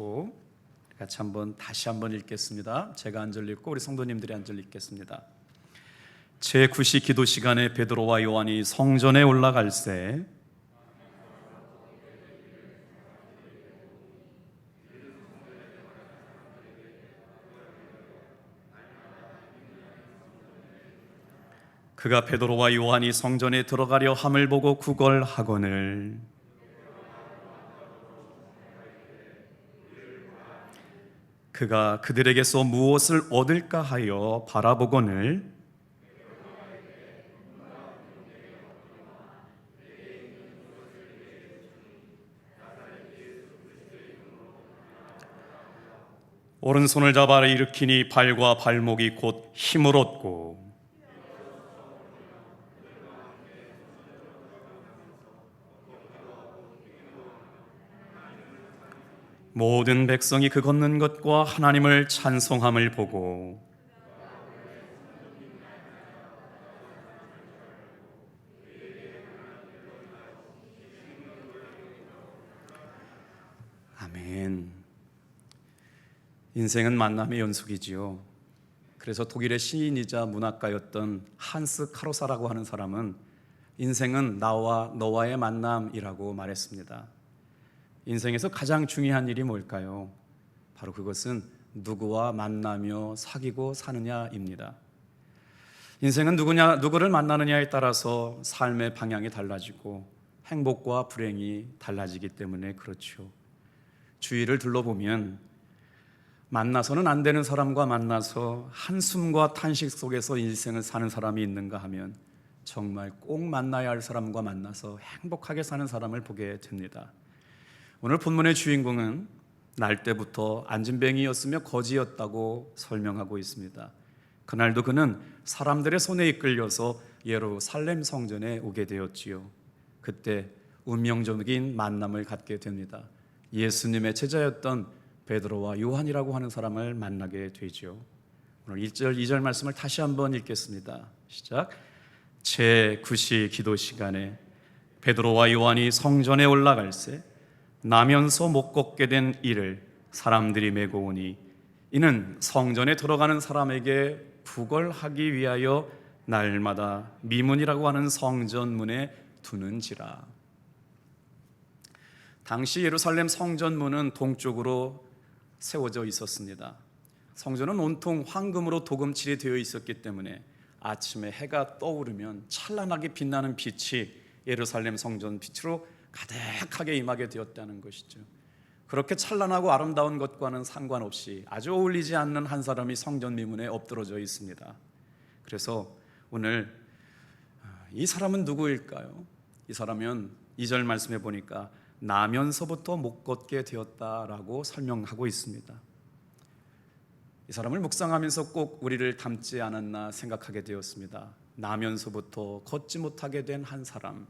하시고 같이 다시 한번 읽겠습니다. 제가 한 절 읽고 우리 성도님들이 한 절 읽겠습니다. 제9시 기도 시간에 베드로와 요한이 성전에 올라갈새 그가 베드로와 요한이 성전에 들어가려 함을 보고 구걸하거늘 그가 그들에게서 무엇을 얻을까 하여 바라보거늘 오른손을 잡아 일으키니 발과 발목이 곧 힘을 얻고 모든 백성이 그 걷는 것과 하나님을 찬송함을 보고 아멘. 인생은 만남의 연속이지요. 그래서 독일의 시인이자 문학가였던 한스 카로사라고 하는 사람은 인생은 나와 너와의 만남이라고 말했습니다. 인생에서 가장 중요한 일이 뭘까요? 바로 그것은 누구와 만나며 사귀고 사느냐입니다. 인생은 누구를 만나느냐에 따라서 삶의 방향이 달라지고 행복과 불행이 달라지기 때문에 그렇죠. 주위를 둘러보면 만나서는 안 되는 사람과 만나서 한숨과 탄식 속에서 인생을 사는 사람이 있는가 하면 정말 꼭 만나야 할 사람과 만나서 행복하게 사는 사람을 보게 됩니다. 오늘 본문의 주인공은 날 때부터 안진뱅이였으며 거지였다고 설명하고 있습니다. 그날도 그는 사람들의 손에 이끌려서 예루살렘 성전에 오게 되었지요. 그때 운명적인 만남을 갖게 됩니다. 예수님의 제자였던 베드로와 요한이라고 하는 사람을 만나게 되죠. 오늘 1절, 2절 말씀을 다시 한번 읽겠습니다. 시작. 제9시 기도 시간에 베드로와 요한이 성전에 올라갈새 나면서 못 걷게 된 이를 사람들이 메고 오니 이는 성전에 들어가는 사람에게 구걸하기 위하여 날마다 미문이라고 하는 성전문에 두는지라. 당시 예루살렘 성전문은 동쪽으로 세워져 있었습니다. 성전은 온통 황금으로 도금칠이 되어 있었기 때문에 아침에 해가 떠오르면 찬란하게 빛나는 빛이 예루살렘 성전 빛으로 가득하게 임하게 되었다는 것이죠. 그렇게 찬란하고 아름다운 것과는 상관없이 아주 어울리지 않는 한 사람이 성전 미문에 엎드러져 있습니다. 그래서 오늘 이 사람은 누구일까요? 이 사람은 2절 말씀해 보니까 나면서부터 못 걷게 되었다라고 설명하고 있습니다. 이 사람을 묵상하면서 꼭 우리를 닮지 않았나 생각하게 되었습니다. 나면서부터 걷지 못하게 된 한 사람.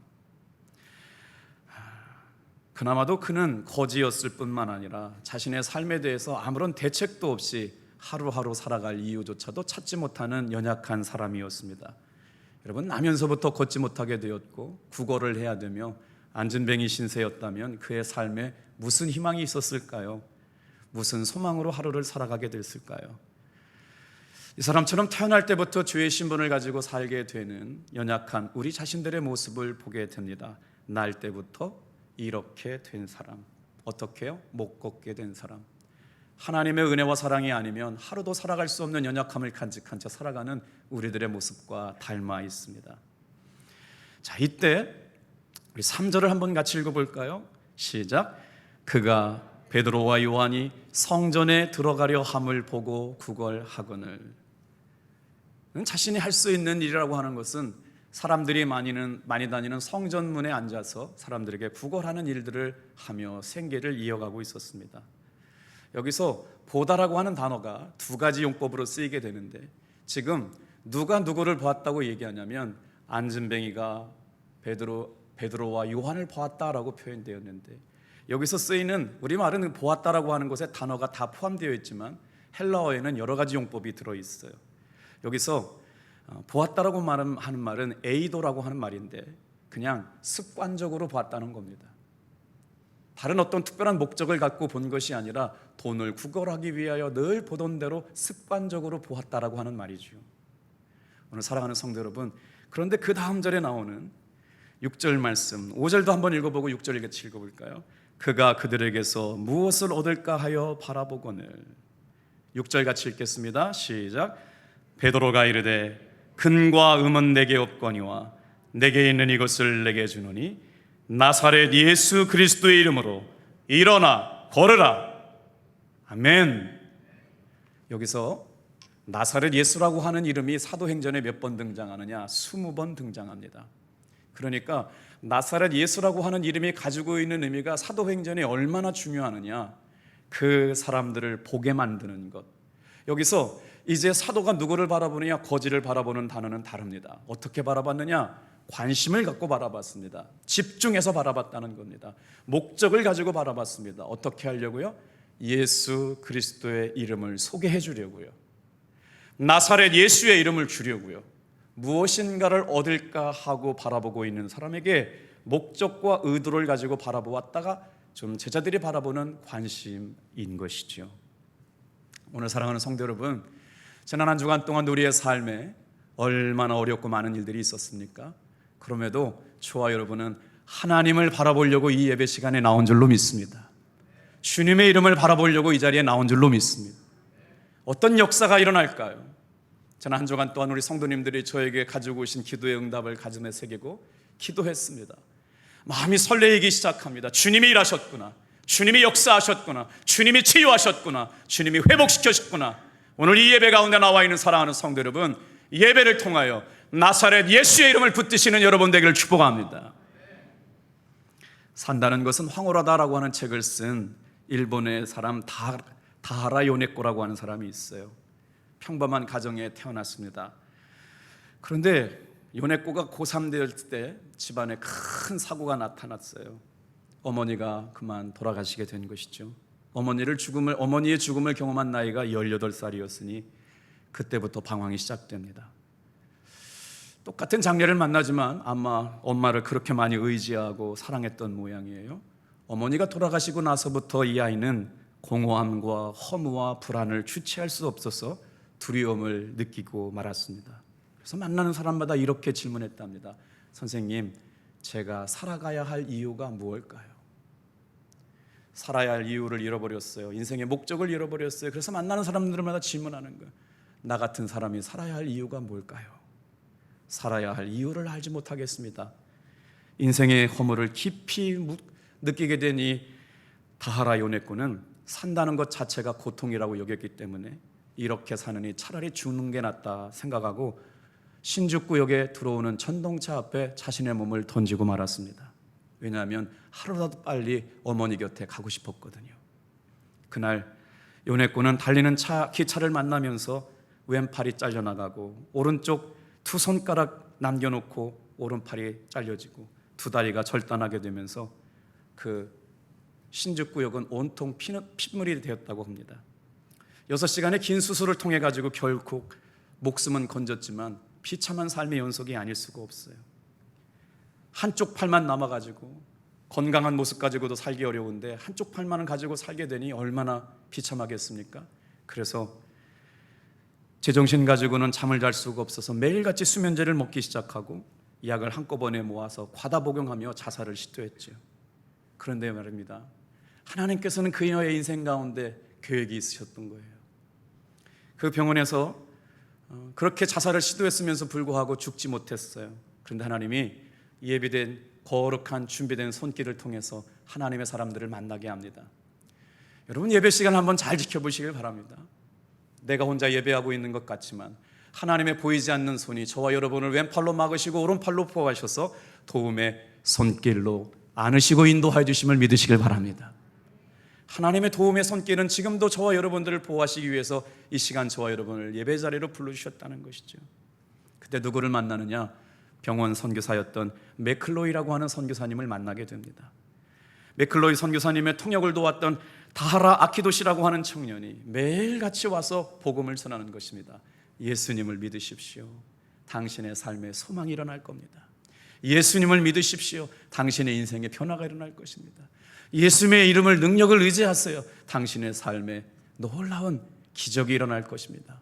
그나마도 그는 거지였을 뿐만 아니라 자신의 삶에 대해서 아무런 대책도 없이 하루하루 살아갈 이유조차도 찾지 못하는 연약한 사람이었습니다. 여러분, 나면서부터 걷지 못하게 되었고 구걸을 해야 되며 안진뱅이 신세였다면 그의 삶에 무슨 희망이 있었을까요? 무슨 소망으로 하루를 살아가게 됐을까요? 이 사람처럼 태어날 때부터 죄의 신분을 가지고 살게 되는 연약한 우리 자신들의 모습을 보게 됩니다. 날 때부터 이렇게 된 사람, 어떻게요? 못 걷게 된 사람. 하나님의 은혜와 사랑이 아니면 하루도 살아갈 수 없는 연약함을 간직한 채 살아가는 우리들의 모습과 닮아 있습니다. 자, 이때 우리 3절을 한번 같이 읽어볼까요? 시작. 그가 베드로와 요한이 성전에 들어가려 함을 보고 구걸하거늘. 자신이 할 수 있는 일이라고 하는 것은 사람들이 많이 다니는 성전문에 앉아서 사람들에게 구걸하는 일들을 하며 생계를 이어가고 있었습니다. 여기서 보다라고 하는 단어가 두 가지 용법으로 쓰이게 되는데, 지금 누가 누구를 보았다고 얘기하냐면 안진뱅이가 베드로와 요한을 보았다라고 표현되었는데, 여기서 쓰이는 우리말은 보았다라고 하는 것에 단어가 다 포함되어 있지만 헬라어에는 여러 가지 용법이 들어있어요. 여기서 보았다라고 하는 말은 에이도라고 하는 말인데 그냥 습관적으로 보았다는 겁니다. 다른 어떤 특별한 목적을 갖고 본 것이 아니라 돈을 구걸하기 위하여 늘 보던 대로 습관적으로 보았다라고 하는 말이죠. 오늘 사랑하는 성도 여러분, 그런데 그 다음 절에 나오는 6절 말씀, 5절도 한번 읽어보고 6절 같이 읽어볼까요? 그가 그들에게서 무엇을 얻을까 하여 바라보거늘. 6절 같이 읽겠습니다. 시작. 베드로가 이르되 금과 금은 내게 없거니와 내게 있는 이것을 내게 주노니 나사렛 예수 그리스도의 이름으로 일어나 걸으라. 아멘. 여기서 나사렛 예수라고 하는 이름이 사도행전에 몇 번 등장하느냐? 20번 등장합니다. 그러니까 나사렛 예수라고 하는 이름이 가지고 있는 의미가 사도행전에 얼마나 중요하느냐? 그 사람들을 보게 만드는 것. 여기서 이제 사도가 누구를 바라보느냐? 거지를 바라보는 단어는 다릅니다. 어떻게 바라봤느냐? 관심을 갖고 바라봤습니다. 집중해서 바라봤다는 겁니다. 목적을 가지고 바라봤습니다. 어떻게 하려고요? 예수 그리스도의 이름을 소개해 주려고요. 나사렛 예수의 이름을 주려고요. 무엇인가를 얻을까 하고 바라보고 있는 사람에게 목적과 의도를 가지고 바라보았다가 좀 제자들이 바라보는 관심인 것이죠. 오늘 사랑하는 성도 여러분, 지난 한 주간 동안 우리의 삶에 얼마나 어렵고 많은 일들이 있었습니까? 그럼에도 저와 여러분은 하나님을 바라보려고 이 예배 시간에 나온 줄로 믿습니다. 주님의 이름을 바라보려고 이 자리에 나온 줄로 믿습니다. 어떤 역사가 일어날까요? 지난 한 주간 동안 우리 성도님들이 저에게 가지고 오신 기도의 응답을 가슴에 새기고 기도했습니다. 마음이 설레이기 시작합니다. 주님이 일하셨구나, 주님이 역사하셨구나, 주님이 치유하셨구나, 주님이 회복시켜셨구나. 오늘 이 예배 가운데 나와 있는 사랑하는 성도 여러분, 예배를 통하여 나사렛 예수의 이름을 붙드시는 여러분 되기를 축복합니다. 산다는 것은 황홀하다라고 하는 책을 쓴 일본의 사람 다하라 요네코라고 하는 사람이 있어요. 평범한 가정에 태어났습니다. 그런데 요네코가 고3 될 때 집안에 큰 사고가 나타났어요. 어머니가 그만 돌아가시게 된 것이죠. 어머니의 죽음을 경험한 나이가 18살이었으니 그때부터 방황이 시작됩니다. 똑같은 장례를 만나지만 아마 엄마를 그렇게 많이 의지하고 사랑했던 모양이에요. 어머니가 돌아가시고 나서부터 이 아이는 공허함과 허무와 불안을 주체할 수 없어서 두려움을 느끼고 말았습니다. 그래서 만나는 사람마다 이렇게 질문했답니다. 선생님, 제가 살아가야 할 이유가 무엇일까요? 살아야 할 이유를 잃어버렸어요. 인생의 목적을 잃어버렸어요. 그래서 만나는 사람들마다 질문하는 거예요. 나 같은 사람이 살아야 할 이유가 뭘까요? 살아야 할 이유를 알지 못하겠습니다. 인생의 허물을 깊이 느끼게 된 이 다하라 요네코는 산다는 것 자체가 고통이라고 여겼기 때문에 이렇게 사느니 차라리 죽는 게 낫다 생각하고 신주쿠역에 들어오는 전동차 앞에 자신의 몸을 던지고 말았습니다. 왜냐하면 하루라도 빨리 어머니 곁에 가고 싶었거든요. 그날 요네코는 달리는 기차를 만나면서 왼팔이 잘려나가고 오른쪽 두 손가락 남겨놓고 오른팔이 잘려지고 두 다리가 절단하게 되면서 그 신주쿠역은 온통 핏물이 되었다고 합니다. 6시간의 긴 수술을 통해 가지고 결국 목숨은 건졌지만 비참한 삶의 연속이 아닐 수가 없어요. 한쪽 팔만 남아가지고 건강한 모습 가지고도 살기 어려운데 한쪽 팔만은 가지고 살게 되니 얼마나 비참하겠습니까? 그래서 제정신 가지고는 잠을 잘 수가 없어서 매일같이 수면제를 먹기 시작하고 약을 한꺼번에 모아서 과다 복용하며 자살을 시도했죠. 그런데 말입니다, 하나님께서는 그녀의 인생 가운데 계획이 있으셨던 거예요. 그 병원에서 그렇게 자살을 시도했으면서 불구하고 죽지 못했어요. 그런데 하나님이 예비된 거룩한 준비된 손길을 통해서 하나님의 사람들을 만나게 합니다. 여러분, 예배 시간 한번 잘 지켜보시길 바랍니다. 내가 혼자 예배하고 있는 것 같지만 하나님의 보이지 않는 손이 저와 여러분을 왼팔로 막으시고 오른팔로 보호하셔서 도움의 손길로 안으시고 인도하여 주심을 믿으시길 바랍니다. 하나님의 도움의 손길은 지금도 저와 여러분들을 보호하시기 위해서 이 시간 저와 여러분을 예배 자리로 불러주셨다는 것이죠. 그때 누구를 만나느냐? 병원 선교사였던 맥클로이라고 하는 선교사님을 만나게 됩니다. 맥클로이 선교사님의 통역을 도왔던 다하라 아키도시라고 하는 청년이 매일같이 와서 복음을 전하는 것입니다. 예수님을 믿으십시오. 당신의 삶에 소망이 일어날 겁니다. 예수님을 믿으십시오. 당신의 인생에 변화가 일어날 것입니다. 예수님의 이름을, 능력을 의지하세요. 당신의 삶에 놀라운 기적이 일어날 것입니다.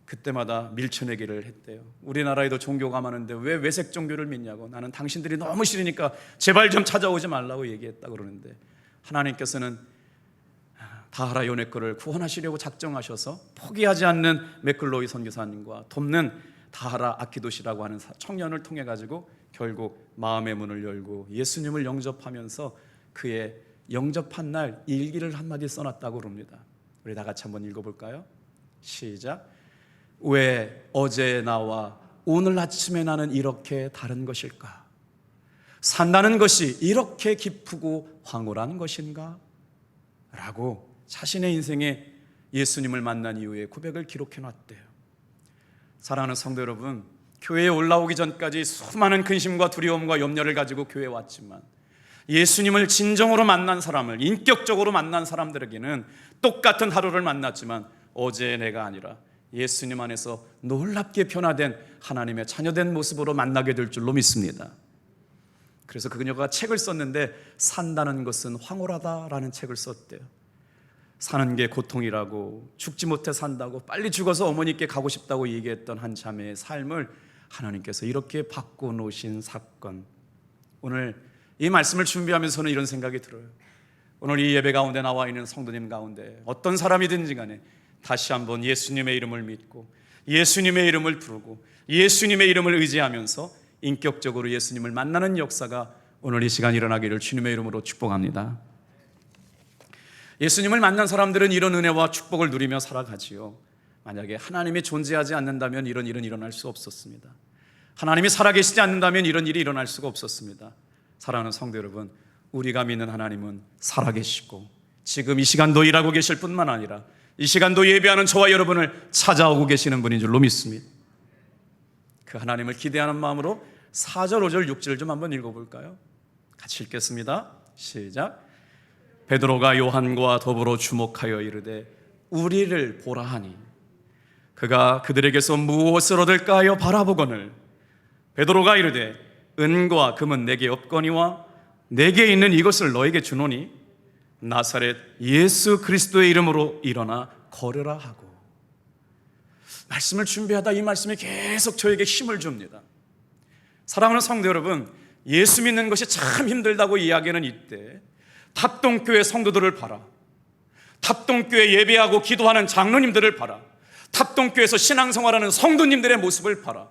그때마다 밀쳐내기를 했대요. 우리나라에도 종교가 많은데 왜 외색 종교를 믿냐고. 나는 당신들이 너무 싫으니까 제발 좀 찾아오지 말라고 얘기했다 그러는데, 하나님께서는 다하라 요네거를 구원하시려고 작정하셔서 포기하지 않는 맥클로이 선교사님과 돕는 다하라 아키도시라고 하는 청년을 통해 가지고 결국 마음의 문을 열고 예수님을 영접하면서 그의 영접한 날 일기를 한마디 써놨다고 그럽니다. 우리 다 같이 한번 읽어볼까요? 시작. 왜 어제 나와 오늘 아침에 나는 이렇게 다른 것일까? 산다는 것이 이렇게 기쁘고 황홀한 것인가? 라고 자신의 인생에 예수님을 만난 이후에 고백을 기록해놨대요. 사랑하는 성도 여러분, 교회에 올라오기 전까지 수많은 근심과 두려움과 염려를 가지고 교회에 왔지만 예수님을 진정으로 만난 사람을, 인격적으로 만난 사람들에게는 똑같은 하루를 만났지만 어제의 내가 아니라 예수님 안에서 놀랍게 변화된 하나님의 자녀된 모습으로 만나게 될 줄로 믿습니다. 그래서 그녀가 책을 썼는데 산다는 것은 황홀하다라는 책을 썼대요. 사는 게 고통이라고, 죽지 못해 산다고, 빨리 죽어서 어머니께 가고 싶다고 얘기했던 한 자매의 삶을 하나님께서 이렇게 바꿔놓으신 사건. 오늘 이 말씀을 준비하면서 저는 이런 생각이 들어요. 오늘 이 예배 가운데 나와 있는 성도님 가운데 어떤 사람이든지 간에 다시 한번 예수님의 이름을 믿고 예수님의 이름을 부르고 예수님의 이름을 의지하면서 인격적으로 예수님을 만나는 역사가 오늘 이 시간 일어나기를 주님의 이름으로 축복합니다. 예수님을 만난 사람들은 이런 은혜와 축복을 누리며 살아가지요. 만약에 하나님이 존재하지 않는다면 이런 일은 일어날 수 없었습니다. 하나님이 살아계시지 않는다면 이런 일이 일어날 수가 없었습니다. 사랑하는 성도 여러분, 우리가 믿는 하나님은 살아계시고 지금 이 시간도 일하고 계실 뿐만 아니라 이 시간도 예배하는 저와 여러분을 찾아오고 계시는 분인 줄로 믿습니다. 그 하나님을 기대하는 마음으로 4절, 5절, 6절 좀 한번 읽어볼까요? 같이 읽겠습니다. 시작. 베드로가 요한과 더불어 주목하여 이르되 우리를 보라 하니 그가 그들에게서 무엇을 얻을까 하여 바라보거늘 베드로가 이르되 은과 금은 내게 없거니와 내게 있는 이것을 너에게 주노니 나사렛 예수 그리스도의 이름으로 일어나 걸으라 하고. 말씀을 준비하다 이 말씀이 계속 저에게 힘을 줍니다. 사랑하는 성도 여러분, 예수 믿는 것이 참 힘들다고 이야기하는 이때 탑동교회 성도들을 봐라. 탑동교회 예배하고 기도하는 장로님들을 봐라. 탑동교회에서 신앙생활하는 성도님들의 모습을 봐라.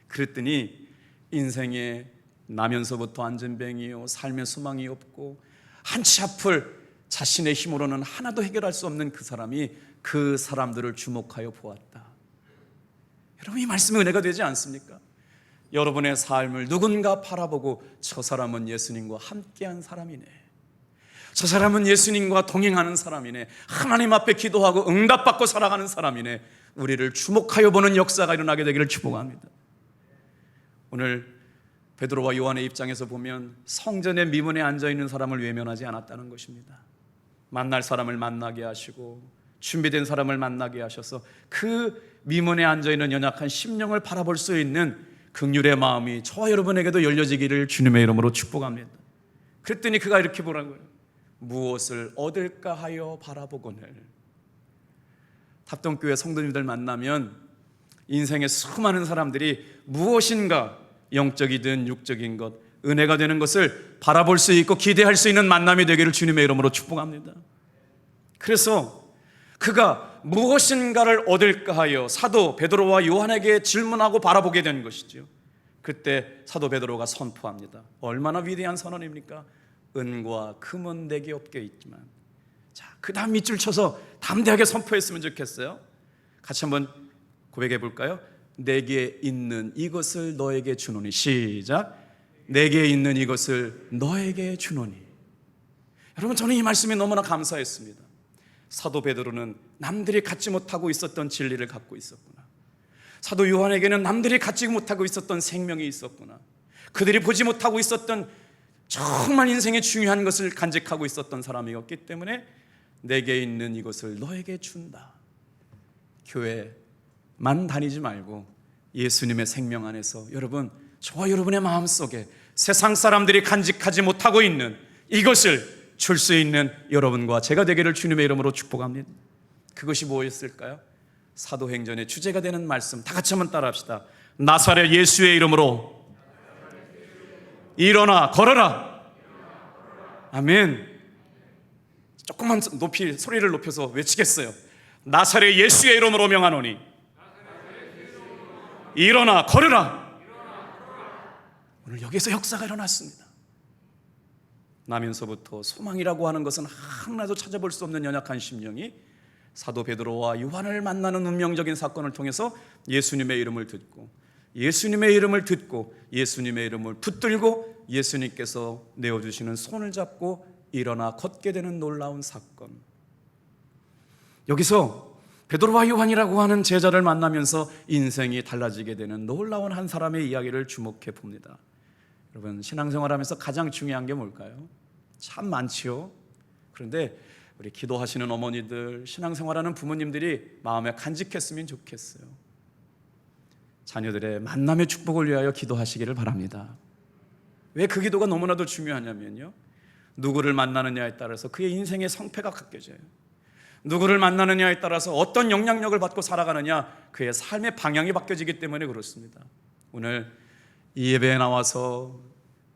그랬더니 인생에 나면서부터 안전뱅이요, 삶의 소망이 없고 한치 앞을 자신의 힘으로는 하나도 해결할 수 없는 그 사람이 그 사람들을 주목하여 보았다. 여러분, 이 말씀이 은혜가 되지 않습니까? 여러분의 삶을 누군가 바라보고 저 사람은 예수님과 함께한 사람이네, 저 사람은 예수님과 동행하는 사람이네, 하나님 앞에 기도하고 응답받고 살아가는 사람이네, 우리를 주목하여 보는 역사가 일어나게 되기를 축복합니다. 오늘 베드로와 요한의 입장에서 보면 성전의 미문에 앉아있는 사람을 외면하지 않았다는 것입니다. 만날 사람을 만나게 하시고 준비된 사람을 만나게 하셔서 그 미문에 앉아있는 연약한 심령을 바라볼 수 있는 긍휼의 마음이 저와 여러분에게도 열려지기를 주님의 이름으로 축복합니다. 그랬더니 그가 이렇게 보라고요. 무엇을 얻을까 하여 바라보거늘. 탑동교회 성도님들 만나면 인생의 수많은 사람들이 무엇인가 영적이든 육적인 것, 은혜가 되는 것을 바라볼 수 있고 기대할 수 있는 만남이 되기를 주님의 이름으로 축복합니다. 그래서 그가 무엇인가를 얻을까 하여 사도 베드로와 요한에게 질문하고 바라보게 된 것이죠. 그때 사도 베드로가 선포합니다. 얼마나 위대한 선언입니까? 은과 금은 내게 없게 있지만. 자, 그 다음 밑줄 쳐서 담대하게 선포했으면 좋겠어요. 같이 한번 고백해 볼까요? 내게 있는 이것을 너에게 주노니. 시작. 내게 있는 이것을 너에게 주노니. 여러분, 저는 이 말씀이 너무나 감사했습니다. 사도 베드로는 남들이 갖지 못하고 있었던 진리를 갖고 있었구나. 사도 요한에게는 남들이 갖지 못하고 있었던 생명이 있었구나. 그들이 보지 못하고 있었던 정말 인생의 중요한 것을 간직하고 있었던 사람이었기 때문에 내게 있는 이것을 너에게 준다. 교회만 다니지 말고 예수님의 생명 안에서 여러분, 저와 여러분의 마음속에 세상 사람들이 간직하지 못하고 있는 이것을 줄 수 있는 여러분과 제가 되기를 주님의 이름으로 축복합니다. 그것이 뭐였을까요? 사도행전의 주제가 되는 말씀 다 같이 한번 따라합시다. 나사렛 예수의 이름으로 일어나 걸어라. 아멘. 조금만 높이 소리를 높여서 외치겠어요. 나사렛 예수의 이름으로 명하노니 일어나 걸어라. 오늘 여기서 역사가 일어났습니다. 나면서부터 소망이라고 하는 것은 하나도 찾아볼 수 없는 연약한 심령이 사도 베드로와 요한을 만나는 운명적인 사건을 통해서 예수님의 이름을 듣고 예수님의 이름을 붙들고 예수님께서 내어주시는 손을 잡고 일어나 걷게 되는 놀라운 사건. 여기서 베드로와 요한이라고 하는 제자를 만나면서 인생이 달라지게 되는 놀라운 한 사람의 이야기를 주목해 봅니다. 여러분, 신앙생활하면서 가장 중요한 게 뭘까요? 참 많지요. 그런데 우리 기도하시는 어머니들, 신앙생활하는 부모님들이 마음에 간직했으면 좋겠어요. 자녀들의 만남의 축복을 위하여 기도하시기를 바랍니다. 왜 그 기도가 너무나도 중요하냐면요, 누구를 만나느냐에 따라서 그의 인생의 성패가 바뀌어져요. 누구를 만나느냐에 따라서 어떤 영향력을 받고 살아가느냐, 그의 삶의 방향이 바뀌어지기 때문에 그렇습니다. 오늘 이 예배에 나와서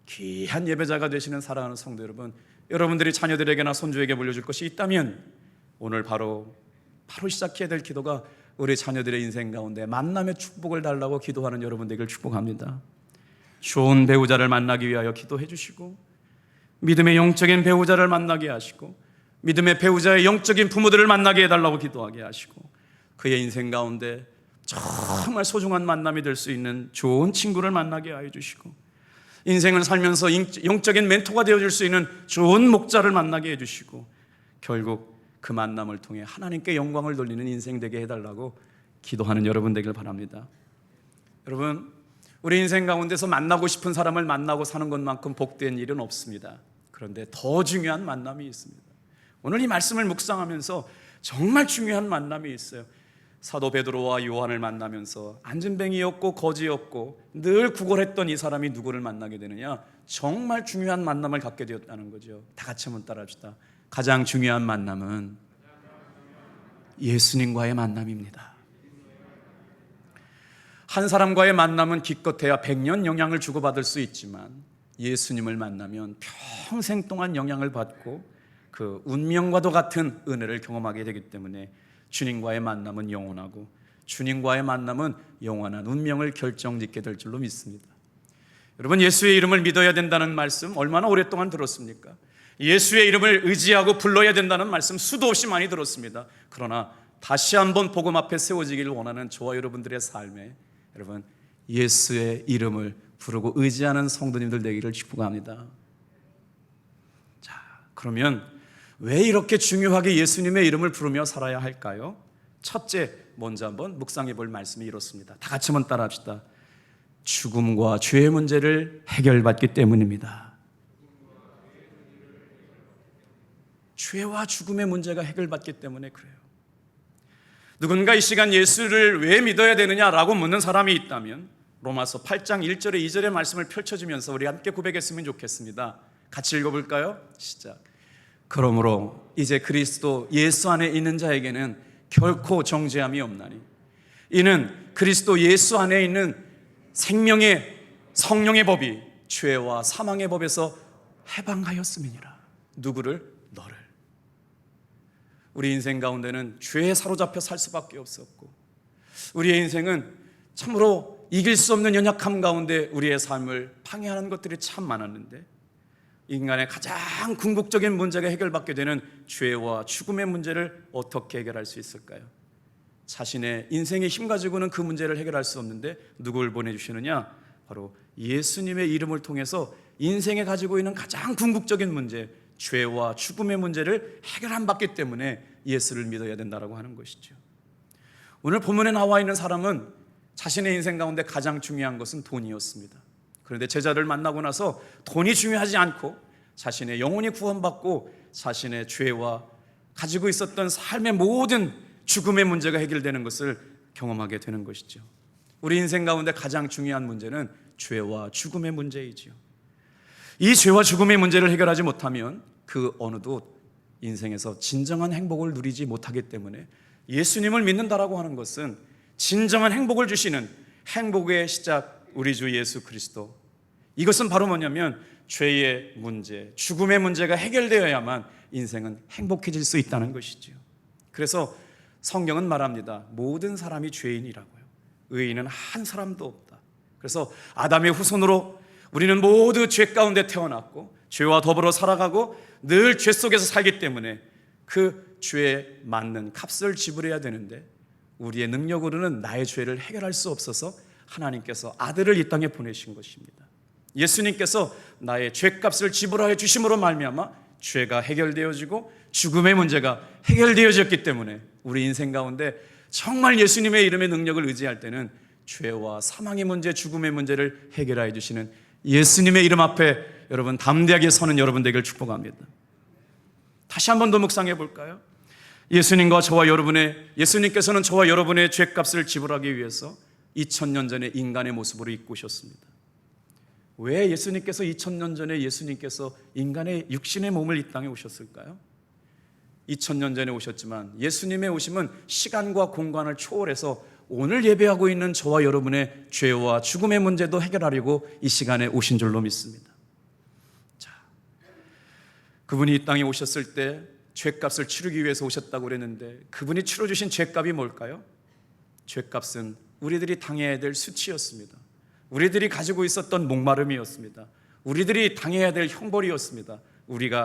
귀한 예배자가 되시는 사랑하는 성도 여러분, 여러분들이 자녀들에게나 손주에게 물려줄 것이 있다면 오늘 바로 시작해야 될 기도가 우리 자녀들의 인생 가운데 만남의 축복을 달라고 기도하는 여러분 되길 축복합니다. 좋은 배우자를 만나기 위하여 기도해 주시고, 믿음의 영적인 배우자를 만나게 하시고, 믿음의 배우자의 영적인 부모들을 만나게 해달라고 기도하게 하시고, 그의 인생 가운데 정말 소중한 만남이 될 수 있는 좋은 친구를 만나게 하여 주시고, 인생을 살면서 영적인 멘토가 되어줄 수 있는 좋은 목자를 만나게 해주시고, 결국 그 만남을 통해 하나님께 영광을 돌리는 인생 되게 해달라고 기도하는 여러분 되길 바랍니다. 여러분, 우리 인생 가운데서 만나고 싶은 사람을 만나고 사는 것만큼 복된 일은 없습니다. 그런데 더 중요한 만남이 있습니다. 오늘 이 말씀을 묵상하면서 정말 중요한 만남이 있어요. 사도 베드로와 요한을 만나면서 안진뱅이였고 거지였고 늘 구걸했던 이 사람이 누구를 만나게 되느냐? 정말 중요한 만남을 갖게 되었다는 거죠. 다 같이 한번 따라합시다. 가장 중요한 만남은 예수님과의 만남입니다. 한 사람과의 만남은 기껏해야 100년 영향을 주고받을 수 있지만, 예수님을 만나면 평생 동안 영향을 받고 그 운명과도 같은 은혜를 경험하게 되기 때문에 주님과의 만남은 영원하고, 주님과의 만남은 영원한 운명을 결정짓게 될 줄로 믿습니다. 여러분, 예수의 이름을 믿어야 된다는 말씀 얼마나 오랫동안 들었습니까? 예수의 이름을 의지하고 불러야 된다는 말씀 수도 없이 많이 들었습니다. 그러나 다시 한번 복음 앞에 세워지기를 원하는 저와 여러분들의 삶에, 여러분, 예수의 이름을 부르고 의지하는 성도님들 되기를 축복합니다. 자, 그러면 왜 이렇게 중요하게 예수님의 이름을 부르며 살아야 할까요? 첫째, 먼저 한번 묵상해 볼 말씀이 이렇습니다. 다 같이 한번 따라합시다. 죽음과 죄의 문제를 해결받기 때문입니다. 죄와 죽음의 문제가 해결받기 때문에 그래요. 누군가 이 시간 예수를 왜 믿어야 되느냐라고 묻는 사람이 있다면 로마서 8장 1절에 2절의 말씀을 펼쳐주면서 우리 함께 고백했으면 좋겠습니다. 같이 읽어볼까요? 시작. 그러므로 이제 그리스도 예수 안에 있는 자에게는 결코 정죄함이 없나니, 이는 그리스도 예수 안에 있는 생명의 성령의 법이 죄와 사망의 법에서 해방하였음이니라. 누구를? 너를. 우리 인생 가운데는 죄에 사로잡혀 살 수밖에 없었고, 우리의 인생은 참으로 이길 수 없는 연약함 가운데 우리의 삶을 방해하는 것들이 참 많았는데, 인간의 가장 궁극적인 문제가 해결받게 되는 죄와 죽음의 문제를 어떻게 해결할 수 있을까요? 자신의 인생의 힘 가지고는 그 문제를 해결할 수 없는데 누구를 보내주시느냐? 바로 예수님의 이름을 통해서 인생에 가지고 있는 가장 궁극적인 문제, 죄와 죽음의 문제를 해결 안 받기 때문에 예수를 믿어야 된다고 하는 것이죠. 오늘 본문에 나와 있는 사람은 자신의 인생 가운데 가장 중요한 것은 돈이었습니다. 그런데 제자를 만나고 나서 돈이 중요하지 않고 자신의 영혼이 구원받고 자신의 죄와 가지고 있었던 삶의 모든 죽음의 문제가 해결되는 것을 경험하게 되는 것이죠. 우리 인생 가운데 가장 중요한 문제는 죄와 죽음의 문제이지요. 이 죄와 죽음의 문제를 해결하지 못하면 그 어느도 인생에서 진정한 행복을 누리지 못하기 때문에 예수님을 믿는다라고 하는 것은 진정한 행복을 주시는 행복의 시작 우리 주 예수 그리스도, 이것은 바로 뭐냐면 죄의 문제, 죽음의 문제가 해결되어야만 인생은 행복해질 수 있다는 것이죠. 그래서 성경은 말합니다. 모든 사람이 죄인이라고요. 의인은 한 사람도 없다. 그래서 아담의 후손으로 우리는 모두 죄 가운데 태어났고 죄와 더불어 살아가고 늘 죄 속에서 살기 때문에 그 죄에 맞는 값을 지불해야 되는데 우리의 능력으로는 나의 죄를 해결할 수 없어서 하나님께서 아들을 이 땅에 보내신 것입니다. 예수님께서 나의 죄값을 지불하여 주심으로 말미암아 죄가 해결되어지고 죽음의 문제가 해결되어졌기 때문에 우리 인생 가운데 정말 예수님의 이름의 능력을 의지할 때는 죄와 사망의 문제, 죽음의 문제를 해결하여 주시는 예수님의 이름 앞에 여러분 담대하게 서는 여러분 되기를 축복합니다. 다시 한 번 더 묵상해 볼까요? 예수님께서는 저와 여러분의 죄값을 지불하기 위해서 2000년 전에 인간의 모습으로 입고 오셨습니다. 왜 예수님께서 2000년 전에 예수님께서 인간의 육신의 몸을 이 땅에 오셨을까요? 2000년 전에 오셨지만 예수님의 오심은 시간과 공간을 초월해서 오늘 예배하고 있는 저와 여러분의 죄와 죽음의 문제도 해결하려고 이 시간에 오신 줄로 믿습니다. 자, 그분이 이 땅에 오셨을 때 죄값을 치르기 위해서 오셨다고 그랬는데 그분이 치러주신 죄값이 뭘까요? 죄값은 우리들이 당해야 될 수치였습니다. 우리들이 가지고 있었던 목마름이었습니다. 우리들이 당해야 될 형벌이었습니다.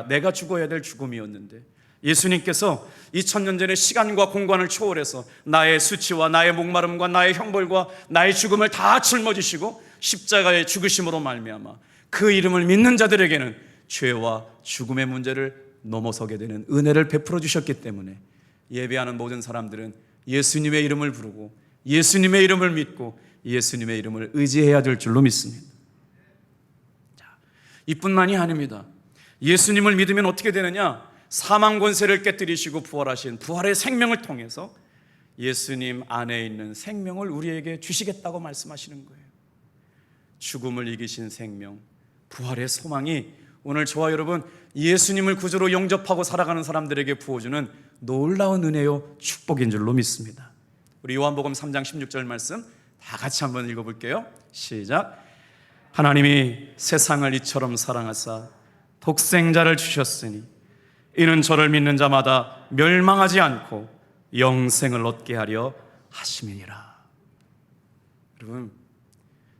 내가 죽어야 될 죽음이었는데 예수님께서 2000년 전에 시간과 공간을 초월해서 나의 수치와 나의 목마름과 나의 형벌과 나의 죽음을 다 짊어지시고 십자가의 죽으심으로 말미암아 그 이름을 믿는 자들에게는 죄와 죽음의 문제를 넘어서게 되는 은혜를 베풀어 주셨기 때문에 예배하는 모든 사람들은 예수님의 이름을 부르고 예수님의 이름을 믿고 예수님의 이름을 의지해야 될 줄로 믿습니다. 자, 이뿐만이 아닙니다. 예수님을 믿으면 어떻게 되느냐? 사망 권세를 깨뜨리시고 부활하신 부활의 생명을 통해서 예수님 안에 있는 생명을 우리에게 주시겠다고 말씀하시는 거예요. 죽음을 이기신 생명, 부활의 소망이 오늘 저와 여러분 예수님을 구주로 영접하고 살아가는 사람들에게 부어주는 놀라운 은혜요 축복인 줄로 믿습니다. 우리 요한복음 3장 16절 말씀 다 같이 한번 읽어볼게요. 시작. 하나님이 세상을 이처럼 사랑하사 독생자를 주셨으니 이는 저를 믿는 자마다 멸망하지 않고 영생을 얻게 하려 하심이니라. 여러분,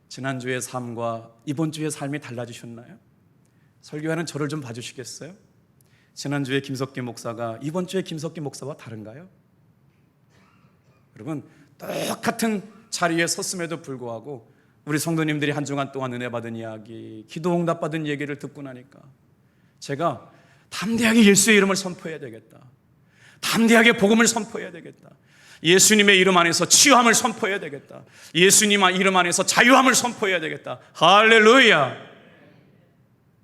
지난주의 삶과 이번 주의 삶이 달라지셨나요? 설교하는 저를 좀 봐주시겠어요? 지난주에 김석기 목사가 이번 주에 김석기 목사와 다른가요? 여러분, 똑같은 자리에 섰음에도 불구하고 우리 성도님들이 한 주간 동안 은혜 받은 이야기, 기도 응답 받은 얘기를 듣고 나니까 제가 담대하게 예수의 이름을 선포해야 되겠다. 담대하게 복음을 선포해야 되겠다. 예수님의 이름 안에서 치유함을 선포해야 되겠다. 예수님 이름 안에서 자유함을 선포해야 되겠다. 할렐루야.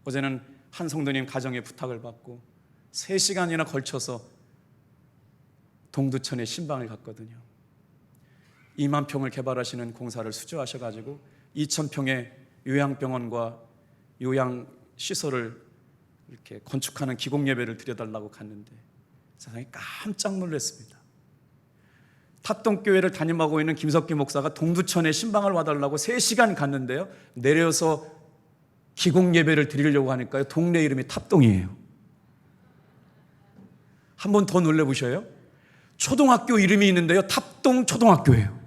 어제는 한 성도님 가정에 부탁을 받고 3시간이나 걸쳐서 동두천에 신방을 갔거든요. 2만 평을 개발하시는 공사를 수주하셔가지고 2,000평의 요양병원과 요양시설을 이렇게 건축하는 기공예배를 드려달라고 갔는데 세상에 깜짝 놀랐습니다. 탑동교회를 담임하고 있는 김석기 목사가 동두천에 신방을 와달라고 3시간 갔는데요, 내려서 기공예배를 드리려고 하니까요 동네 이름이 탑동이에요. 한 번 더 놀래보셔요. 초등학교 이름이 있는데요 탑동 초등학교예요.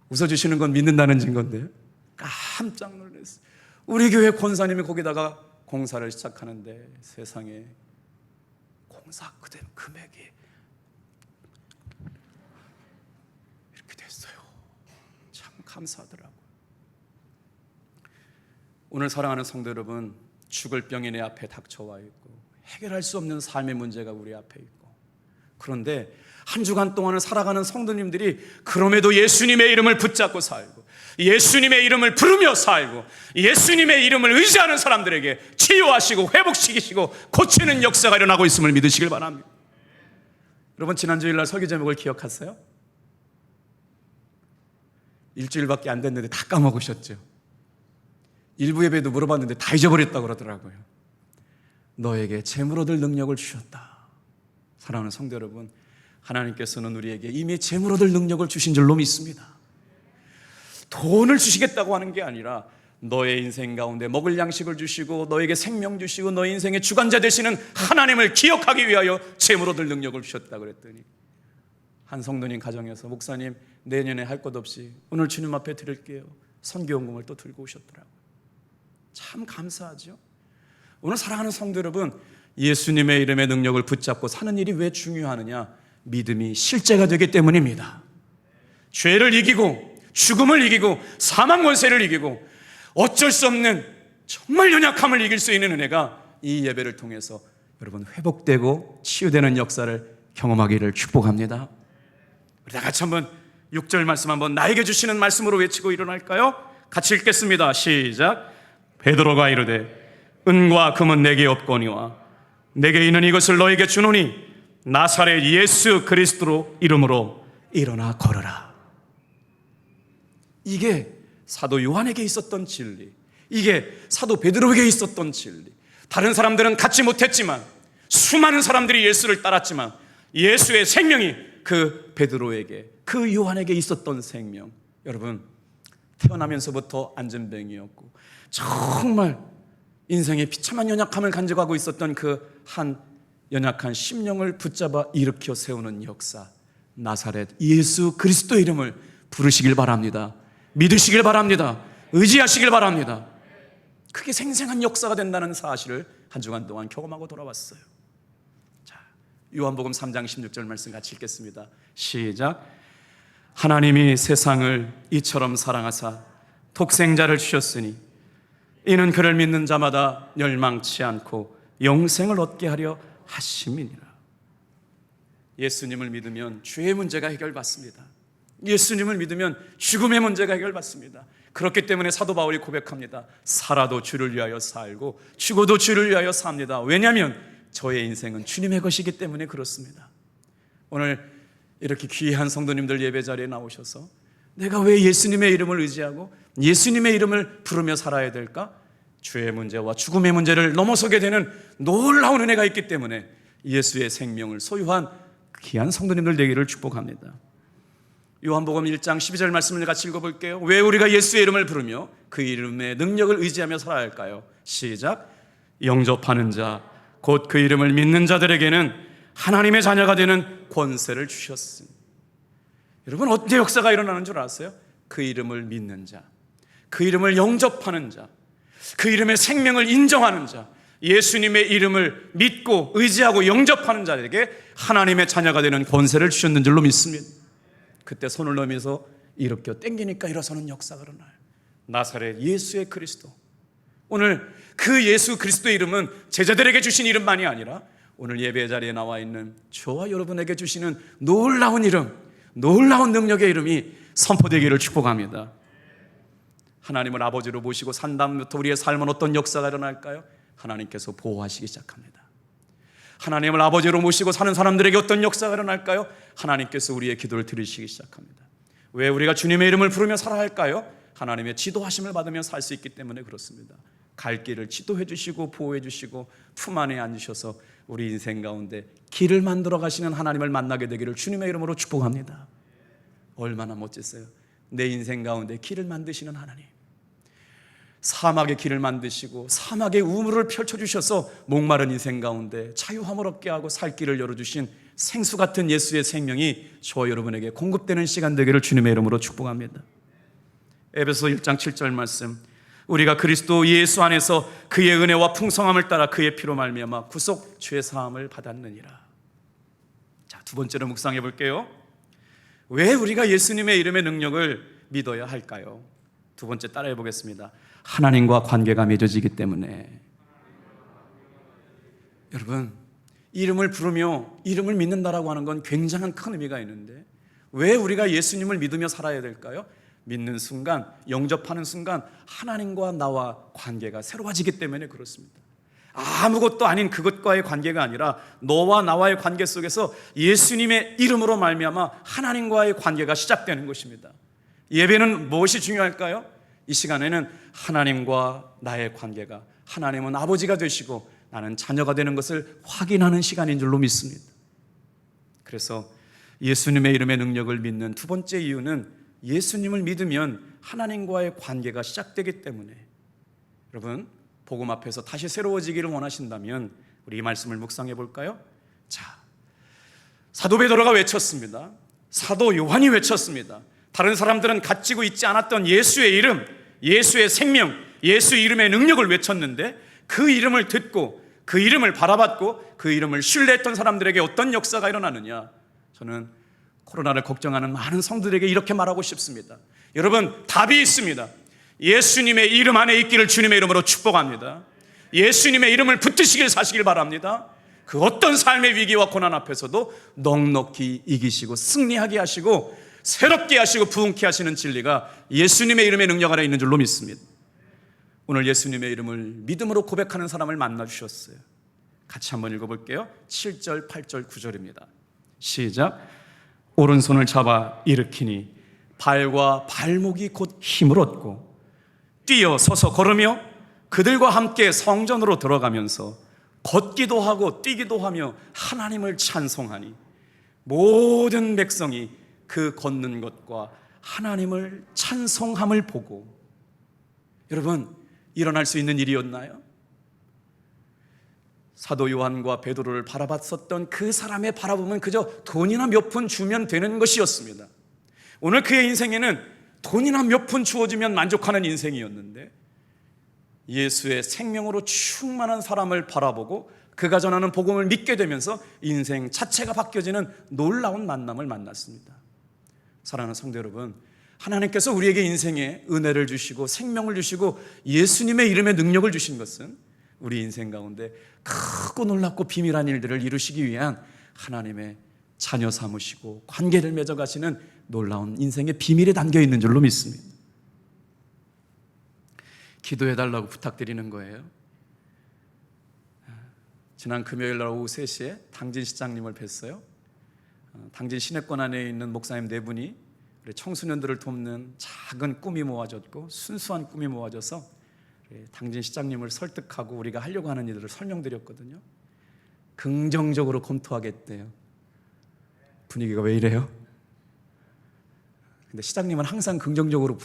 웃어주시는 건 믿는다는 증거인데요, 깜짝 놀랐어요. 우리 교회 권사님이 거기다가 공사를 시작하는데 세상에 공사 금액이 이렇게 됐어요. 참 감사하더라고요. 오늘 사랑하는 성도 여러분, 죽을 병이 내 앞에 닥쳐와 있고 해결할 수 없는 삶의 문제가 우리 앞에 있고, 그런데 한 주간 동안을 살아가는 성도님들이 그럼에도 예수님의 이름을 붙잡고 살고 예수님의 이름을 부르며 살고 예수님의 이름을 의지하는 사람들에게 치유하시고 회복시키시고 고치는 역사가 일어나고 있음을 믿으시길 바랍니다. 여러분, 지난 주일날 설교 제목을 기억하세요? 일주일밖에 안 됐는데 다 까먹으셨죠? 일부 예배도 물어봤는데 다 잊어버렸다고 그러더라고요. 너에게 재물 얻을 능력을 주셨다. 사랑하는 성도 여러분, 하나님께서는 우리에게 이미 재물 얻을 능력을 주신 줄로 믿습니다. 돈을 주시겠다고 하는 게 아니라 너의 인생 가운데 먹을 양식을 주시고 너에게 생명 주시고 너의 인생의 주관자 되시는 하나님을 기억하기 위하여 재물 얻을 능력을 주셨다 그랬더니, 한 성도님 가정에서 목사님 내년에 할 것 없이 오늘 주님 앞에 드릴게요, 선교연금을 또 들고 오셨더라고요. 참 감사하죠. 오늘 사랑하는 성도 여러분, 예수님의 이름의 능력을 붙잡고 사는 일이 왜 중요하느냐? 믿음이 실제가 되기 때문입니다. 죄를 이기고 죽음을 이기고 사망 권세를 이기고 어쩔 수 없는 정말 연약함을 이길 수 있는 은혜가 이 예배를 통해서 여러분 회복되고 치유되는 역사를 경험하기를 축복합니다. 우리 다 같이 한번 6절 말씀 한번 나에게 주시는 말씀으로 외치고 일어날까요? 같이 읽겠습니다. 시작. 베드로가 이르되 은과 금은 내게 없거니와 내게 있는 이것을 너에게 주노니 나사렛 예수 그리스도 이름으로 일어나 걸어라. 이게 사도 요한에게 있었던 진리, 이게 사도 베드로에게 있었던 진리. 다른 사람들은 갖지 못했지만, 수많은 사람들이 예수를 따랐지만 예수의 생명이 그 베드로에게, 그 요한에게 있었던 생명. 여러분, 태어나면서부터 안전뱅이였고 정말 인생의 비참한 연약함을 간직하고 있었던 그 한 연약한 심령을 붙잡아 일으켜 세우는 역사, 나사렛 예수 그리스도 이름을 부르시길 바랍니다. 믿으시길 바랍니다. 의지하시길 바랍니다. 그게 생생한 역사가 된다는 사실을 한 주간 동안 경험하고 돌아왔어요. 자, 요한복음 3장 16절 말씀 같이 읽겠습니다. 시작. 하나님이 세상을 이처럼 사랑하사 독생자를 주셨으니 이는 그를 믿는 자마다 멸망치 않고 영생을 얻게 하려 하심이니라. 예수님을 믿으면 죄의 문제가 해결받습니다. 예수님을 믿으면 죽음의 문제가 해결받습니다. 그렇기 때문에 사도 바울이 고백합니다. 살아도 주를 위하여 살고 죽어도 주를 위하여 삽니다. 왜냐하면 저의 인생은 주님의 것이기 때문에 그렇습니다. 오늘 이렇게 귀한 성도님들 예배 자리에 나오셔서 내가 왜 예수님의 이름을 의지하고 예수님의 이름을 부르며 살아야 될까? 죄의 문제와 죽음의 문제를 넘어서게 되는 놀라운 은혜가 있기 때문에 예수의 생명을 소유한 귀한 성도님들 되기를 축복합니다. 요한복음 1장 12절 말씀을 같이 읽어볼게요. 왜 우리가 예수의 이름을 부르며 그 이름의 능력을 의지하며 살아야 할까요? 시작. 영접하는 자, 곧 그 이름을 믿는 자들에게는 하나님의 자녀가 되는 권세를 주셨으니. 여러분, 어떤 역사가 일어나는 줄 아세요? 그 이름을 믿는 자, 그 이름을 영접하는 자, 그 이름의 생명을 인정하는 자, 예수님의 이름을 믿고 의지하고 영접하는 자에게 하나님의 자녀가 되는 권세를 주셨는 줄로 믿습니다. 그때 손을 넘어서 일으켜 땡기니까 일어서는 역사가 일어나요. 나사렛 예수의 그리스도. 오늘 그 예수 그리스도의 이름은 제자들에게 주신 이름만이 아니라 오늘 예배 자리에 나와 있는 저와 여러분에게 주시는 놀라운 이름, 놀라운 능력의 이름이 선포되기를 축복합니다. 하나님을 아버지로 모시고 산 다음부터 우리의 삶은 어떤 역사가 일어날까요? 하나님께서 보호하시기 시작합니다. 하나님을 아버지로 모시고 사는 사람들에게 어떤 역사가 일어날까요? 하나님께서 우리의 기도를 들으시기 시작합니다. 왜 우리가 주님의 이름을 부르며 살아야 할까요? 하나님의 지도하심을 받으며 살 수 있기 때문에 그렇습니다. 갈 길을 지도해 주시고 보호해 주시고 품 안에 앉으셔서 우리 인생 가운데 길을 만들어 가시는 하나님을 만나게 되기를 주님의 이름으로 축복합니다. 얼마나 멋지세요. 내 인생 가운데 길을 만드시는 하나님, 사막의 길을 만드시고 사막의 우물을 펼쳐주셔서 목마른 인생 가운데 자유함을 얻게 하고 살 길을 열어주신 생수 같은 예수의 생명이 저와 여러분에게 공급되는 시간 되기를 주님의 이름으로 축복합니다. 에베소 1장 7절 말씀, 우리가 그리스도 예수 안에서 그의 은혜와 풍성함을 따라 그의 피로 말미암아 구속 죄사함을 받았느니라. 자, 두 번째로 묵상해 볼게요. 왜 우리가 예수님의 이름의 능력을 믿어야 할까요? 두 번째 따라해 보겠습니다. 하나님과 관계가 맺어지기 때문에. 여러분, 이름을 부르며 이름을 믿는다라고 하는 건 굉장한 큰 의미가 있는데 왜 우리가 예수님을 믿으며 살아야 될까요? 믿는 순간, 영접하는 순간 하나님과 나와 관계가 새로워지기 때문에 그렇습니다. 아무것도 아닌 그것과의 관계가 아니라 너와 나와의 관계 속에서 예수님의 이름으로 말미암아 하나님과의 관계가 시작되는 것입니다. 예배는 무엇이 중요할까요? 이 시간에는 하나님과 나의 관계가, 하나님은 아버지가 되시고 나는 자녀가 되는 것을 확인하는 시간인 줄로 믿습니다. 그래서 예수님의 이름의 능력을 믿는 두 번째 이유는 예수님을 믿으면 하나님과의 관계가 시작되기 때문에, 여러분 복음 앞에서 다시 새로워지기를 원하신다면 우리 이 말씀을 묵상해 볼까요? 자, 사도 베드로가 외쳤습니다. 사도 요한이 외쳤습니다. 다른 사람들은 가지고 있지 않았던 예수의 이름, 예수의 생명, 예수 이름의 능력을 외쳤는데 그 이름을 듣고 그 이름을 바라봤고 그 이름을 신뢰했던 사람들에게 어떤 역사가 일어나느냐? 저는 코로나를 걱정하는 많은 성도들에게 이렇게 말하고 싶습니다. 여러분, 답이 있습니다. 예수님의 이름 안에 있기를 주님의 이름으로 축복합니다. 예수님의 이름을 붙드시길 사시길 바랍니다. 그 어떤 삶의 위기와 고난 앞에서도 넉넉히 이기시고 승리하게 하시고 새롭게 하시고 부흥케 하시는 진리가 예수님의 이름의 능력 안에 있는 줄로 믿습니다. 오늘 예수님의 이름을 믿음으로 고백하는 사람을 만나 주셨어요. 같이 한번 읽어볼게요. 7절, 8절, 9절입니다. 시작. 오른손을 잡아 일으키니 발과 발목이 곧 힘을 얻고 뛰어 서서 걸으며 그들과 함께 성전으로 들어가면서 걷기도 하고 뛰기도 하며 하나님을 찬송하니 모든 백성이 그 걷는 것과 하나님을 찬송함을 보고, 여러분, 일어날 수 있는 일이었나요? 사도 요한과 베드로를 바라봤었던 그 사람의 바라보면 그저 돈이나 몇 푼 주면 되는 것이었습니다. 오늘 그의 인생에는 돈이나 몇 푼 주어지면 만족하는 인생이었는데 예수의 생명으로 충만한 사람을 바라보고 그가 전하는 복음을 믿게 되면서 인생 자체가 바뀌어지는 놀라운 만남을 만났습니다. 사랑하는 성도 여러분, 하나님께서 우리에게 인생에 은혜를 주시고 생명을 주시고 예수님의 이름의 능력을 주신 것은 우리 인생 가운데 크고 놀랍고 비밀한 일들을 이루시기 위한 하나님의 자녀 삼으시고 관계를 맺어가시는 놀라운 인생의 비밀에 담겨 있는 줄로 믿습니다. 기도해달라고 부탁드리는 거예요. 지난 금요일 날 오후 3시에 당진 시장님을 뵀어요. 당진 시내권 안에 있는 목사님 4분이 우리 청소년들을 돕는 작은 꿈이 모아졌고 순수한 꿈이 모아져서 당진 시장님을 설득하고 우리가 하려고 하는 일들을 설명드렸거든요. 긍정적으로 검토하겠대요. 분위기가 왜 이래요? 근데 시장님은 항상 긍정적으로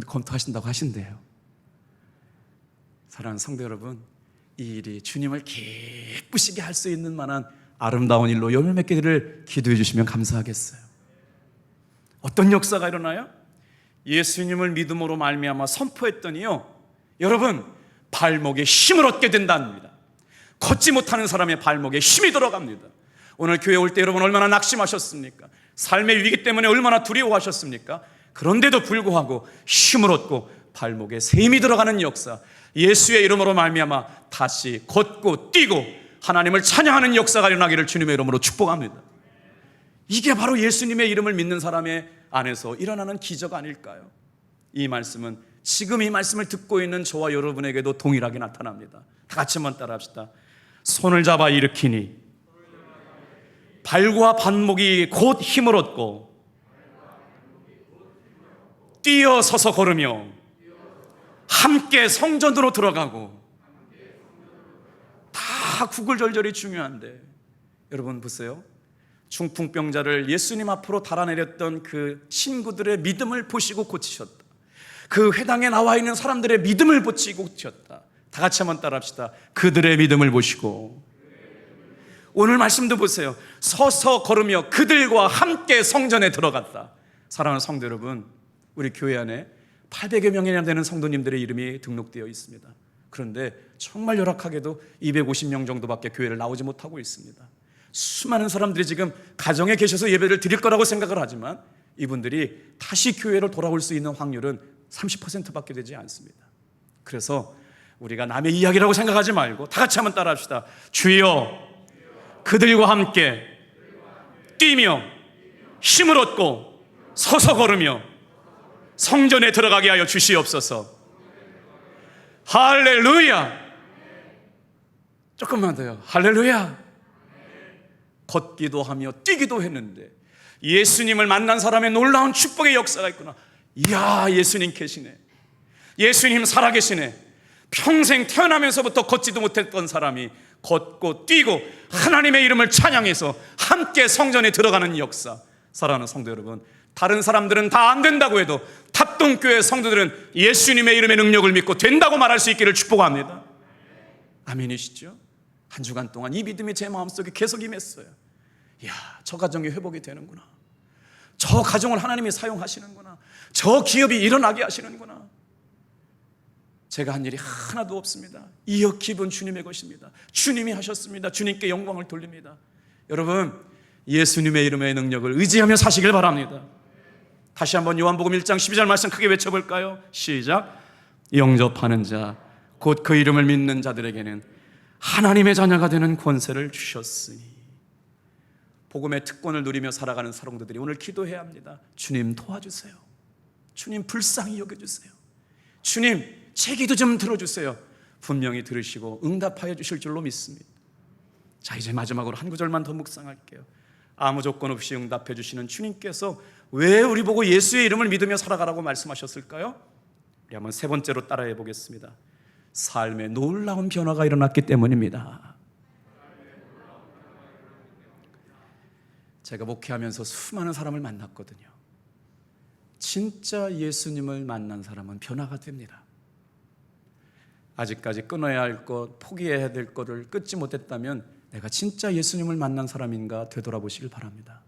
검토하신다고 하신대요. 사랑하는 성도 여러분, 이 일이 주님을 기쁘시게 할 수 있는 만한 아름다운 일로 열매 맺게 되기를 기도해 주시면 감사하겠어요. 어떤 역사가 일어나요? 예수님을 믿음으로 말미암아 선포했더니요, 여러분, 발목에 힘을 얻게 된답니다. 걷지 못하는 사람의 발목에 힘이 들어갑니다. 오늘 교회 올 때 여러분 얼마나 낙심하셨습니까? 삶의 위기 때문에 얼마나 두려워하셨습니까? 그런데도 불구하고 힘을 얻고 발목에 새 힘이 들어가는 역사, 예수의 이름으로 말미암아 다시 걷고 뛰고 하나님을 찬양하는 역사가 일어나기를 주님의 이름으로 축복합니다. 이게 바로 예수님의 이름을 믿는 사람의 안에서 일어나는 기적 아닐까요? 이 말씀은 지금 이 말씀을 듣고 있는 저와 여러분에게도 동일하게 나타납니다. 다 같이 한번 따라합시다. 손을 잡아 일으키니 발과 발목이 곧 힘을 얻고 뛰어 서서 걸으며 함께 성전으로 들어가고. 다 구글절절이 중요한데 여러분 보세요. 중풍병자를 예수님 앞으로 달아내렸던 그 친구들의 믿음을 보시고 고치셨다. 그 회당에 나와 있는 사람들의 믿음을 보시고 고치셨다. 다 같이 한번 따라합시다. 그들의 믿음을 보시고. 오늘 말씀도 보세요. 서서 걸으며 그들과 함께 성전에 들어갔다. 사랑하는 성도 여러분, 우리 교회 안에 800여 명이나 되는 성도님들의 이름이 등록되어 있습니다. 그런데 정말 열악하게도 250명 정도밖에 교회를 나오지 못하고 있습니다. 수많은 사람들이 지금 가정에 계셔서 예배를 드릴 거라고 생각을 하지만 이분들이 다시 교회로 돌아올 수 있는 확률은 30%밖에 되지 않습니다. 그래서 우리가 남의 이야기라고 생각하지 말고 다 같이 한번 따라합시다. 주여, 그들과 함께 뛰며 힘을 얻고 서서 걸으며 성전에 들어가게 하여 주시옵소서. 할렐루야. 조금만 더요. 할렐루야. 걷기도 하며 뛰기도 했는데 예수님을 만난 사람의 놀라운 축복의 역사가 있구나. 이야, 예수님 계시네. 예수님 살아계시네. 평생 태어나면서부터 걷지도 못했던 사람이 걷고 뛰고 하나님의 이름을 찬양해서 함께 성전에 들어가는 역사. 사랑하는 성도 여러분, 다른 사람들은 다 안 된다고 해도 탑동교회 성도들은 예수님의 이름의 능력을 믿고 된다고 말할 수 있기를 축복합니다. 아멘이시죠? 한 주간 동안 이 믿음이 제 마음속에 계속 임했어요. 이야, 저 가정이 회복이 되는구나. 저 가정을 하나님이 사용하시는구나. 저 기업이 일어나게 하시는구나. 제가 한 일이 하나도 없습니다. 이 기분 주님의 것입니다. 주님이 하셨습니다. 주님께 영광을 돌립니다. 여러분, 예수님의 이름의 능력을 의지하며 사시길 바랍니다. 다시 한번 요한복음 1장 12절 말씀 크게 외쳐볼까요? 시작. 영접하는 자, 곧 그 이름을 믿는 자들에게는 하나님의 자녀가 되는 권세를 주셨으니. 복음의 특권을 누리며 살아가는 사람들이 오늘 기도해야 합니다. 주님 도와주세요. 주님 불쌍히 여겨주세요. 주님 제 기도 좀 들어주세요. 분명히 들으시고 응답하여 주실 줄로 믿습니다. 자, 이제 마지막으로 한 구절만 더 묵상할게요. 아무 조건 없이 응답해 주시는 주님께서 왜 우리 보고 예수의 이름을 믿으며 살아가라고 말씀하셨을까요? 우리 한번 세 번째로 따라해 보겠습니다. 삶에 놀라운 변화가 일어났기 때문입니다. 제가 목회하면서 수많은 사람을 만났거든요. 진짜 예수님을 만난 사람은 변화가 됩니다. 아직까지 끊어야 할 것, 포기해야 될 것을 끊지 못했다면 내가 진짜 예수님을 만난 사람인가 되돌아보시길 바랍니다.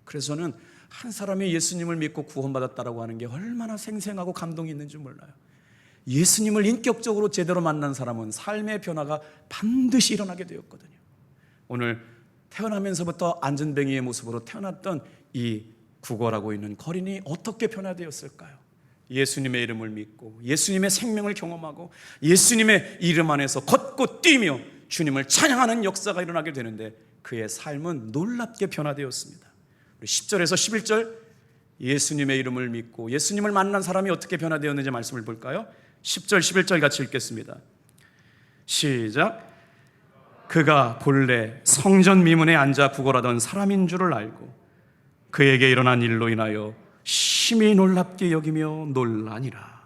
그래서 저는 한 사람이 예수님을 믿고 구원받았다라고 하는 게 얼마나 생생하고 감동이 있는지 몰라요. 예수님을 인격적으로 제대로 만난 사람은 삶의 변화가 반드시 일어나게 되었거든요. 오늘 태어나면서부터 안전뱅이의 모습으로 태어났던 이 구걸하고 있는 거린이 어떻게 변화되었을까요? 예수님의 이름을 믿고 예수님의 생명을 경험하고 예수님의 이름 안에서 걷고 뛰며 주님을 찬양하는 역사가 일어나게 되는데 그의 삶은 놀랍게 변화되었습니다. 우리 10절에서 11절 예수님의 이름을 믿고 예수님을 만난 사람이 어떻게 변화되었는지 말씀을 볼까요? 10절 11절 같이 읽겠습니다. 시작. 그가 본래 성전 미문에 앉아 구걸하던 사람인 줄을 알고 그에게 일어난 일로 인하여 심히 놀랍게 여기며 놀라니라.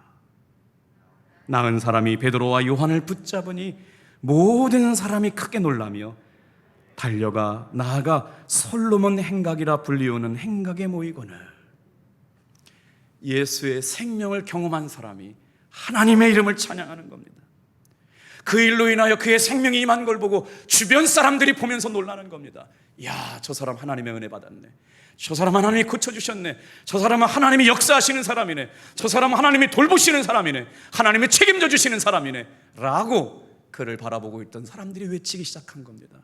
나은 사람이 베드로와 요한을 붙잡으니 모든 사람이 크게 놀라며 달려가 나아가 솔로몬 행각이라 불리우는 행각에 모이거늘. 예수의 생명을 경험한 사람이 하나님의 이름을 찬양하는 겁니다. 그 일로 인하여 그의 생명이 임한 걸 보고 주변 사람들이 보면서 놀라는 겁니다. 이야, 저 사람 하나님의 은혜 받았네. 저 사람 하나님이 고쳐주셨네. 저 사람은 하나님이 역사하시는 사람이네. 저 사람은 하나님이 돌보시는 사람이네. 하나님이 책임져 주시는 사람이네 라고 그를 바라보고 있던 사람들이 외치기 시작한 겁니다.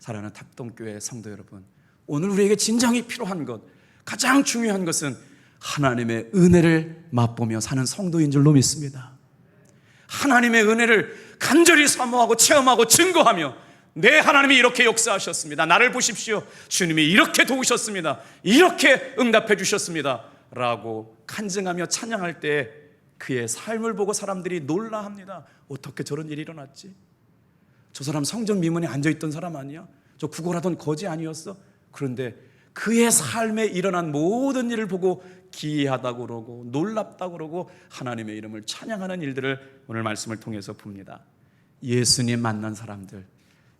사랑하는 탑동교회 성도 여러분, 오늘 우리에게 진정이 필요한 것, 가장 중요한 것은 하나님의 은혜를 맛보며 사는 성도인 줄로 믿습니다. 하나님의 은혜를 간절히 사모하고 체험하고 증거하며 내 하나님이 이렇게 역사하셨습니다. 나를 보십시오. 주님이 이렇게 도우셨습니다. 이렇게 응답해 주셨습니다. 라고 간증하며 찬양할 때 그의 삶을 보고 사람들이 놀라합니다. 어떻게 저런 일이 일어났지? 저 사람 성전 미문에 앉아있던 사람 아니야? 저 구걸하던 거지 아니었어? 그런데 그의 삶에 일어난 모든 일을 보고 기이하다고 그러고 놀랍다고 그러고 하나님의 이름을 찬양하는 일들을 오늘 말씀을 통해서 봅니다. 예수님 만난 사람들,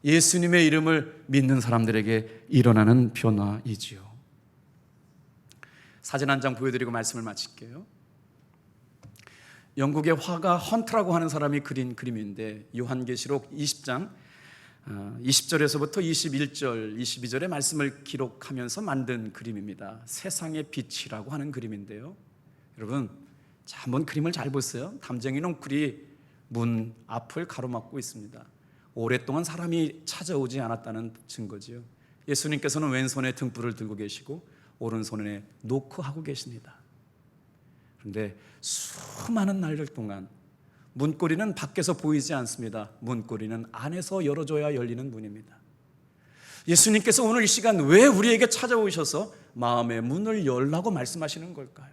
예수님의 이름을 믿는 사람들에게 일어나는 변화이지요. 사진 한 장 보여드리고 말씀을 마칠게요. 영국의 화가 헌트라고 하는 사람이 그린 그림인데 요한계시록 20장 20절에서부터 21절, 22절의 말씀을 기록하면서 만든 그림입니다. 세상의 빛이라고 하는 그림인데요. 여러분, 자, 한번 그림을 잘 보세요. 담쟁이 넝쿨이 문 앞을 가로막고 있습니다. 오랫동안 사람이 찾아오지 않았다는 증거지요. 예수님께서는 왼손에 등불을 들고 계시고 오른손에 노크하고 계십니다. 그런데 수많은 날들 동안 문고리는 밖에서 보이지 않습니다. 문고리는 안에서 열어줘야 열리는 문입니다. 예수님께서 오늘 이 시간 왜 우리에게 찾아오셔서 마음의 문을 열라고 말씀하시는 걸까요?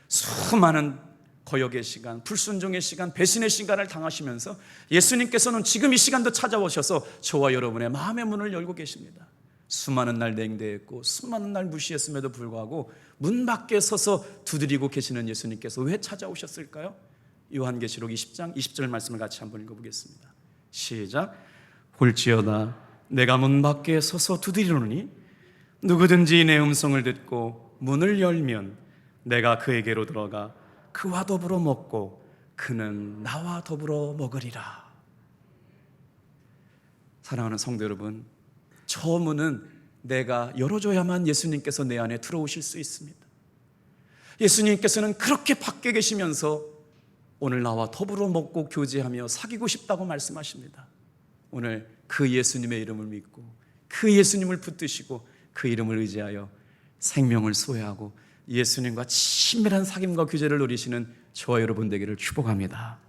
수많은 거역의 시간, 불순종의 시간, 배신의 시간을 당하시면서 예수님께서는 지금 이 시간도 찾아오셔서 저와 여러분의 마음의 문을 열고 계십니다. 수많은 날 냉대했고 수많은 날 무시했음에도 불구하고 문 밖에 서서 두드리고 계시는 예수님께서 왜 찾아오셨을까요? 요한계시록 20장 20절 말씀을 같이 한번 읽어보겠습니다. 시작. 볼지어다 내가 문 밖에 서서 두드리노니 누구든지 내 음성을 듣고 문을 열면 내가 그에게로 들어가 그와 더불어 먹고 그는 나와 더불어 먹으리라. 사랑하는 성도 여러분, 저 문은 내가 열어줘야만 예수님께서 내 안에 들어오실 수 있습니다. 예수님께서는 그렇게 밖에 계시면서 오늘 나와 더불어 먹고 교제하며 사귀고 싶다고 말씀하십니다. 오늘 그 예수님의 이름을 믿고 그 예수님을 붙드시고 그 이름을 의지하여 생명을 소유하고 예수님과 친밀한 사귐과 교제를 누리시는 저와 여러분 되기를 축복합니다.